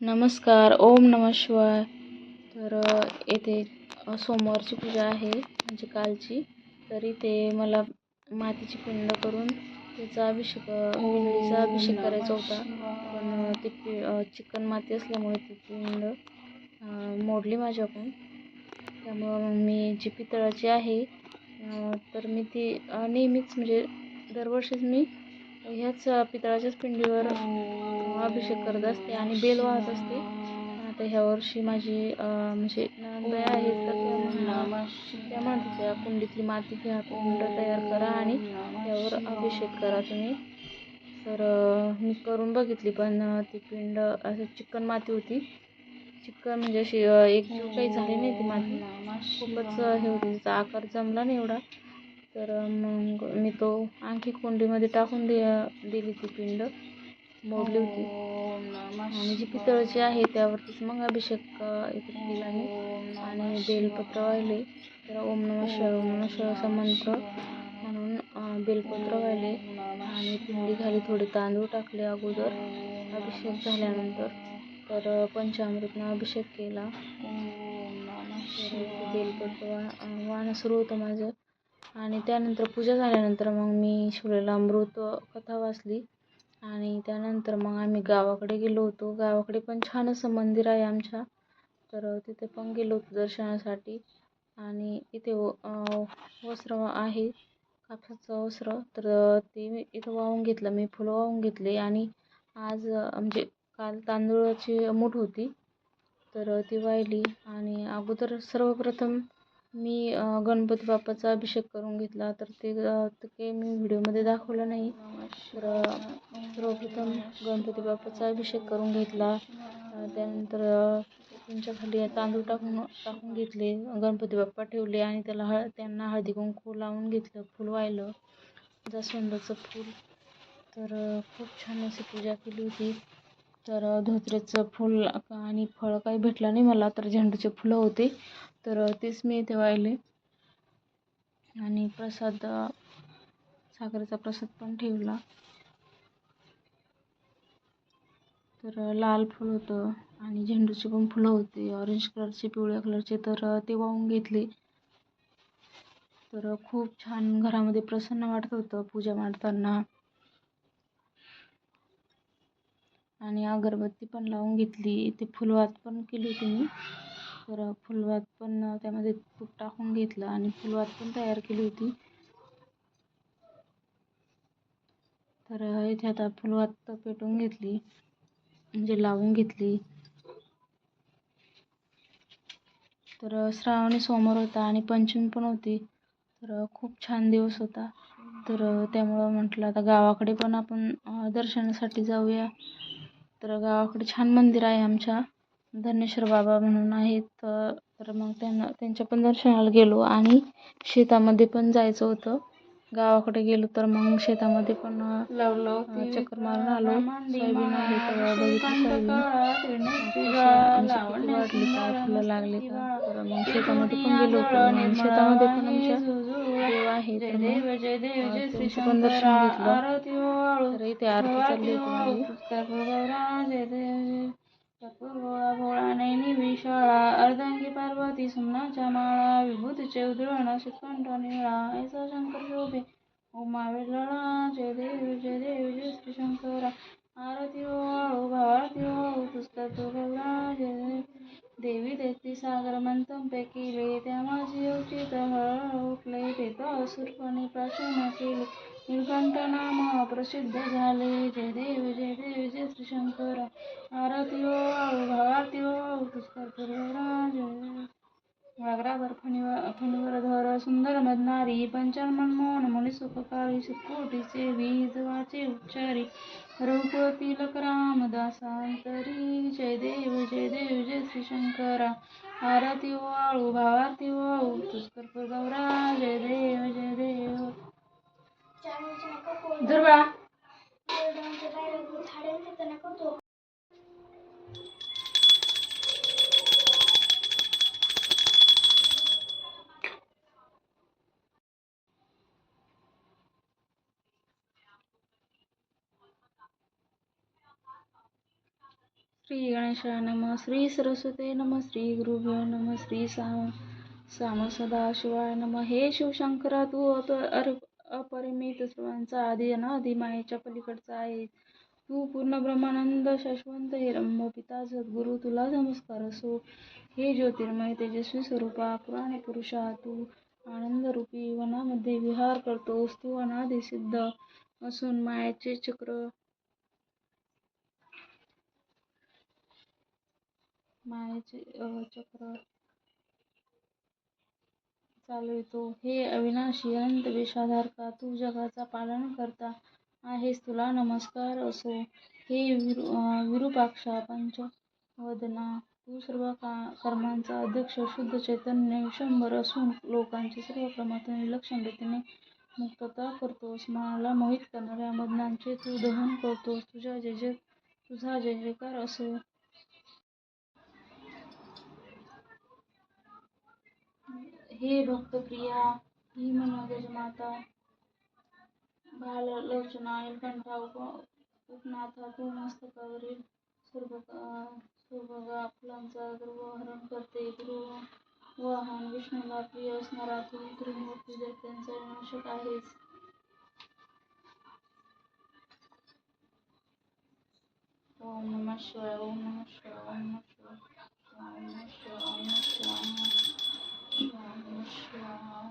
नमस्कार. ओम नमः शिवाय. तर येथे सोमवारची पूजा आहे म्हणजे कालची. तर इथे मला मातीची पिंड करून त्याचा अभिषेक पिंडीचा अभिषेक करायचा होता. पण ती चिकन माती असल्यामुळे ती पिंड मोडली माझ्याकडून. त्यामुळं मग मी जी पितळाची आहे तर मी ती नेहमीच म्हणजे दरवर्षीच मी ह्याच पितळाच्याच पिंडीवर अभिषेक करत असते आणि बेल वाहत असते. पण आता ह्या वर्षी माझी म्हणजे नणंदबाई आहेत तर त्या म्हणत होत्या कुंडीतली माती घ्या, पिंड तयार करा आणि त्यावर अभिषेक करा तुम्ही. तर मी करून बघितली पण ती पिंड असं चिकन माती होती. चिकन म्हणजे अशी एकजीव काही झाली नाही ती माती. खूपच हे होती, तिचा आकार जमला नाही एवढा. तर मग मी तो आणखी कुंडीमध्ये टाकून दिली ती पिंड, मोडली होती. आणि जी पितळाची आहे त्यावरतीच मग अभिषेक इथे केला मी आणि बेलपत्र वाहिले. तर ओम नमः शिवाय ओम नमः शिवाय असा मंत्र म्हणून बेलपत्र वाहिले आणि पिंडी खाली थोडे तांदूळ टाकले अगोदर अभिषेक झाल्यानंतर. तर पंचामृतनं अभिषेक केला. तर ते बेलपत्र वाहणं सुरू होतं माझं. आणि त्यानंतर पूजा झाल्यानंतर मग मी शिवलेला अमृत कथा वाचली आणि त्यानंतर मग आम्ही गावाकडे गेलो होतो. गावाकडे पण छान असं मंदिर आहे आमच्या. तर तिथे पण गेलो होतो दर्शनासाठी. आणि इथे वस्त्र आहे कापसाचं वस्त्र. तर ते मी इथं वाहून घेतलं, मी फुलं वाहून घेतले. आणि आज म्हणजे काल तांदूळाची मूठ होती तर ती वाहिली. आणि अगोदर सर्वप्रथम मी गणपती बाप्पाचा अभिषेक करून घेतला. तर ते काही मी व्हिडिओमध्ये दाखवलं नाही. तर सर्वप्रथम गणपती बाप्पाचा अभिषेक करून घेतला. त्यानंतर त्यांच्या खाली तांदूळ टाकून घेतले, गणपती बाप्पा ठेवले आणि त्यांना हळदी कुंकू लावून घेतलं, फुल वाहिलं, जास्वंदाचं फूल. तर खूप छान अशी पूजा केली होती. तर धोत्रेचं फूल आणि फळ काही भेटलं नाही मला, तर झेंडूचे फुलं होते तर तेच मी इथे वाहिले. आणि प्रसाद साखरेचा प्रसाद पण ठेवला. तर लाल फूल होतं आणि झेंडूचे पण फुलं होते, ऑरेंज कलरचे, पिवळ्या कलरचे. तर ते वाहून घेतले. तर खूप छान घरामध्ये प्रसन्न वाटत होतं पूजा मांडताना. आणि अगरबत्ती पण लावून घेतली. ते फुलवात पण केली होती मी. तर फुलवात पण त्यामध्ये तूप टाकून घेतलं आणि फुलवात पण तयार केली होती. तर इथे आता फुलवात पेटवून घेतली म्हणजे लावून घेतली. तर श्रावणी सोमवार होता आणि पंचमी पण होती. तर खूप छान दिवस होता. तर त्यामुळं म्हटलं आता गावाकडे पण आपण दर्शनासाठी जाऊया. तर गावाकडे छान मंदिर आहे आमच्या, धनेश्वर बाबा म्हणून आहेत. तर मग त्यांच्या पण दर्शनाला गेलो. आणि शेतामध्ये पण जायचं होतं. गावाकडे गेलो तर मग शेतामध्ये पण चक्कर मारून आलो. सोयाबीन आहे तर बघितली सोयाबीन किती वाढली, काय फुलं लागली का. तर मग शेतामध्ये पण गेलो होतो. मग शेतामध्ये पण आमच्या देव आहे तर मग त्यांचं पण दर्शन घेतलं. तर इथे आरती चालली होती माझी. भोळा नैनी विशाळा अर्धांगी पार्वती सुमनाच्या माळा विभूतीचे उधळण शितकंठ निळा ऐसा शंकर शोभे उमा वेळा. जय देव जय देव जय श्री शंकरा आरती ओ भावारती ओ पुस्तक गौरा. जय देव देवी देती सागर मंथन पेकिले त्या माझी उचित हळ उठले ते तो असुरपणे प्राचीन केले नीलकंठ नाम प्रसिद्ध झाले. जय देव जय देव जय श्री शंकरा आरती ओ भावारती ओ पुस्तक गौरा. जय व्याघ्रावर फणीवर धर सुंदर मदनारी पंचान मनमोहन मुनी सुखकारी सुकोटीचे वीज वाचे उच्चारी रघुकुळ तिलक रामदासांतरी. जय देव जय श्री शंकरा आरती ओ भावारती ओ पुष्कर गौरा. जय देव जय देव. श्री गणेशाय नमः. श्री सरस्वते नमः. श्री गुरुभ्यो नमः. श्री साम सदाशिवाय नमः. हे शिवशंकरा, तू अपरिमित सर्वांचा आदी अनादी मायेच्या पलीकडचा आहे. तू पूर्ण ब्रह्मानंद शाश्वत हिरंब पिता सद्गुरु, तुला नमस्कार असो. हे ज्योतिर्मय तेजस्वी स्वरूपा, पुराण पुरुषा, तू आनंद रूपी वनामध्ये विहार करतोस. तू अनादी सिद्ध असून मायेचे चक्र चालवितो. हे अविनाशी अनंत विषाधारका, तू जगाचा पालन करता आहेस, तुला नमस्कार असो. हे विरूपाक्षा पंचवदना, तू सर्व कर्मांचा अध्यक्ष शुद्ध चैतन्य विश्वंभर असून लोकांची सर्व कर्मातून विलक्षण रीतीने मुक्तता करतोस. मनाला मोहित करणाऱ्या बंधनांचे तू दहन करतोस. तुझा जय जयकार असो. हे भक्तप्रिया, ही मनोगज माता, बाललोचना, नीलकंठा, उपनाथा, तू मस्तकावरील सुभगा फुलांचा गर्वहरण करते. गुरुवाहन विष्णूला प्रिय असणारा तू त्रिमूर्ती दैत्यांचा विनाशक आहेस. ओम नमः शिवाय. ओम नमः शिवाय. ओम नमः शिवाय. ओम नमः शिवाय. ओम नमः शिवाय. ओम नमः शिवाय.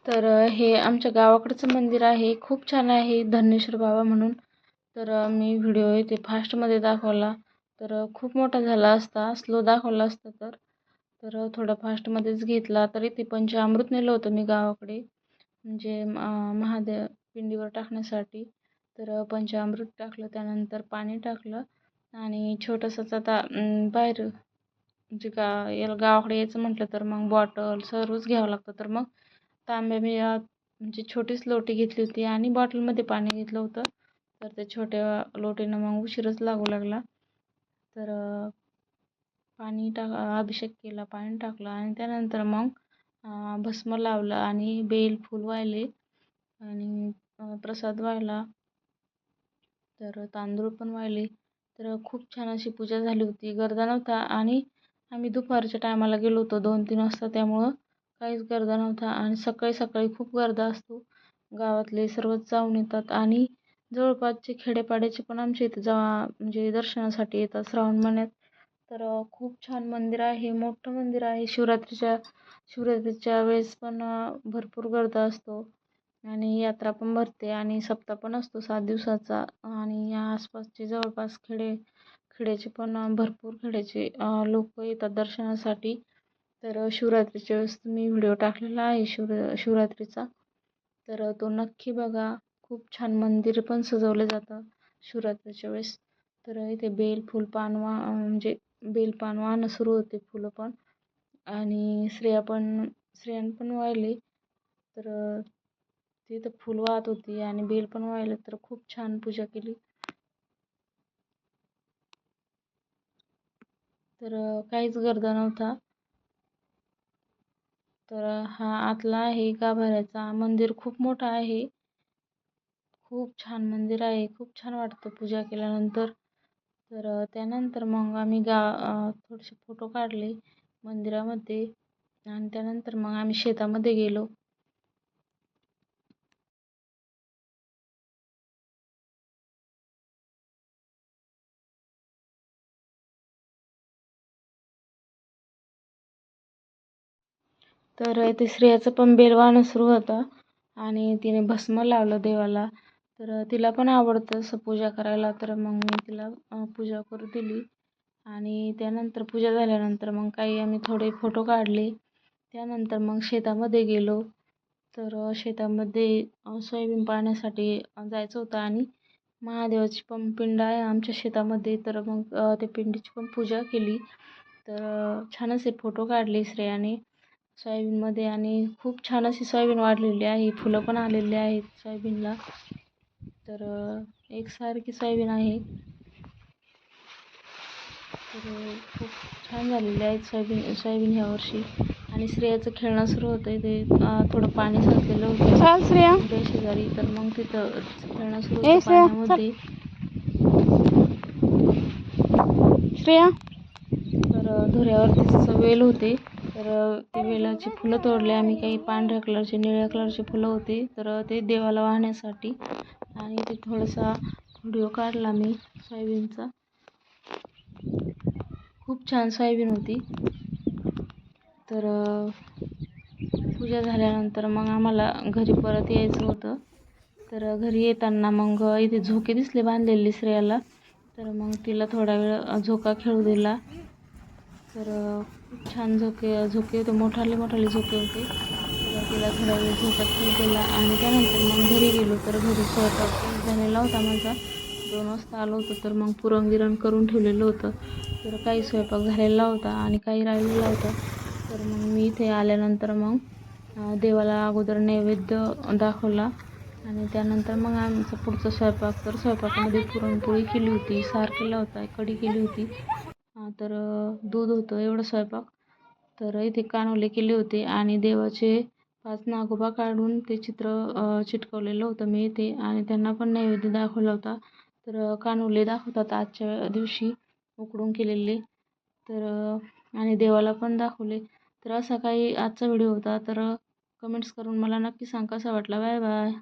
तर हे आमच्या गावाकडचं मंदिर आहे. खूप छान आहे, धन्नेश्वर बाबा म्हणून. तर मी व्हिडिओ इथे फास्टमध्ये दाखवला, तर खूप मोठा झाला असता, स्लो दाखवला असता तर थोडा फास्टमध्येच घेतला. तर इथे पंचामृत नेलं होतं मी गावाकडे, म्हणजे महादेव पिंडीवर टाकण्यासाठी. तर पंचामृत टाकलं, त्यानंतर पाणी टाकलं आणि छोटंसंच आता बाहेर म्हणजे याला गावाकडे यायचं म्हटलं तर मग बॉटल सर्वच घ्यावं लागतं. तर मग तांब्या मी म्हणजे छोटीच लोटी घेतली होती आणि बॉटलमध्ये पाणी घेतलं होतं. तर त्या छोट्या लोटीनं मग उशीरच लागू लागला. तर पाणी अभिषेक केला, पाणी टाकलं आणि त्यानंतर मग भस्म लावलं आणि बेल फूल वाहिले आणि प्रसाद वाहिला. तर तांदूळ पण वाहिले. तर खूप छान अशी पूजा झाली होती. गर्दा नव्हता आणि आम्ही दुपारच्या टायमाला गेलो होतो 2-3 वाजता, त्यामुळं काहीच गर्दा नव्हता. आणि सकाळी सकाळी खूप गर्दा असतो. गावातले सर्वच जाऊन येतात आणि जवळपासचे खेडेपाड्याचे पण आमच्या इथे म्हणजे दर्शनासाठी येतात श्रावण महिन्यात. तर खूप छान मंदिर आहे, मोठं मंदिर आहे. शिवरात्रीच्या वेळेस पण भरपूर गर्दा असतो आणि यात्रा पण भरते आणि सप्ताह पण असतो 7 दिवसाचा. आणि या आसपासचे जवळपास खेड्याचे पण भरपूर खेड्याचे लोक येतात दर्शनासाठी. तर शिवरात्रीच्या वेळेस मी व्हिडिओ टाकलेला आहे शिवरात्रीचा, तर तो नक्की बघा. खूप छान मंदिर पण सजवले जातं शिवरात्रीच्या वेळेस. तर इथे बेल पान वाहणं सुरू होते, फुलं पण आणि स्त्रियां पण वाहिले. तर तिथं फुल वाहत होती आणि बेल पण वाहिले. तर खूप छान पूजा केली. तर काहीच गर्दा नव्हता. तर हा आतला आहे गाभाऱ्याचा. मंदिर खूप मोठं आहे, खूप छान मंदिर आहे. खूप छान वाटतं पूजा केल्यानंतर. तर त्यानंतर मग आम्ही थोडेसे फोटो काढले मंदिरामध्ये आणि त्यानंतर मग आम्ही शेतामध्ये गेलो. तर इथे स्त्रियाचं पण बेल वाहणं सुरू होतं आणि तिने भस्म लावलं देवाला. तर तिला पण आवडतं असं पूजा करायला. तर मग मी तिला पूजा करू दिली आणि त्यानंतर पूजा झाल्यानंतर मग काही आम्ही थोडे फोटो काढले. त्यानंतर मग शेतामध्ये गेलो. तर शेतामध्ये सोयाबीन पाण्यासाठी जायचं होतं आणि महादेवाची पण पिंड आहे आमच्या शेतामध्ये. तर मग त्या पिंडीची पण पूजा केली. तर छान असे फोटो काढले श्रेयाने सोयाबीनमध्ये आणि खूप छान अशी सोयाबीन वाढलेली आहे. फुलं पण आलेली आहेत सोयाबीनला. तर एकसारखी सोयाबीन आहे. तर खूप छान झालेले आहेत सोयाबीन ह्या वर्षी. आणि श्रेयाचं खेळणं सुरू होतं ते थोडं पाणी साचलेलं होतं श्रेया शेजारी. तर मग तिथं खेळणं सुरू होतं पाण्यामध्ये. श्रेया तर धुऱ्यावरतीच वेल होते. तर ते वेलाची फुलं तोडले आम्ही. काही पांढऱ्या कलरचे, निळ्या कलरचे फुलं होते. तर ते देवाला वाहण्यासाठी. आणि ते थोडासा व्हिडिओ काढला मी सोयाबीनचा. खूप छान सोयाबीन होती. तर पूजा झाल्यानंतर मग आम्हाला घरी परत यायचं होतं. तर घरी येताना मग इथे झोके दिसले बांधलेले श्रेयाला. तर मग तिला थोडा वेळ झोका खेळू दिला. तर खूप छान झोके होते, मोठाले झोके होते. तर तिला थोडा वेळ झोका खेळू दिला आणि त्यानंतर मग घरी गेलो. तर घरी स्वयंपाक झालेला होता माझा. 2 वाजता आलो होतो. तर मग पुरण करून ठेवलेलं होतं. तर काही स्वयंपाक झालेला होता आणि काही राहिलेला होता. तर मग मी इथे आल्यानंतर मग देवाला अगोदर नैवेद्य दाखवला आणि त्यानंतर मग आमचा पुढचा स्वयंपाक. तर स्वयंपाकामध्ये पुरणपोळी केली होती, सार केला होता, कढी केली होती. तर दूध होतं, एवढं स्वयंपाक. तर इथे कानोले केले होते आणि देवाचे 5 नागोबा काढून ते चित्र चिटकवलेलं होतं मी इथे आणि त्यांना पण नैवेद्य दाखवला होता. तर कानोले दाखवतात आजच्या दिवशी उकडून केलेले. तर आणि देवाला पण दाखवले. तर असा काही आजचा व्हिडिओ होता. तर कमेंट्स करून मला नक्की सांग कसा वाटला. Bye bye.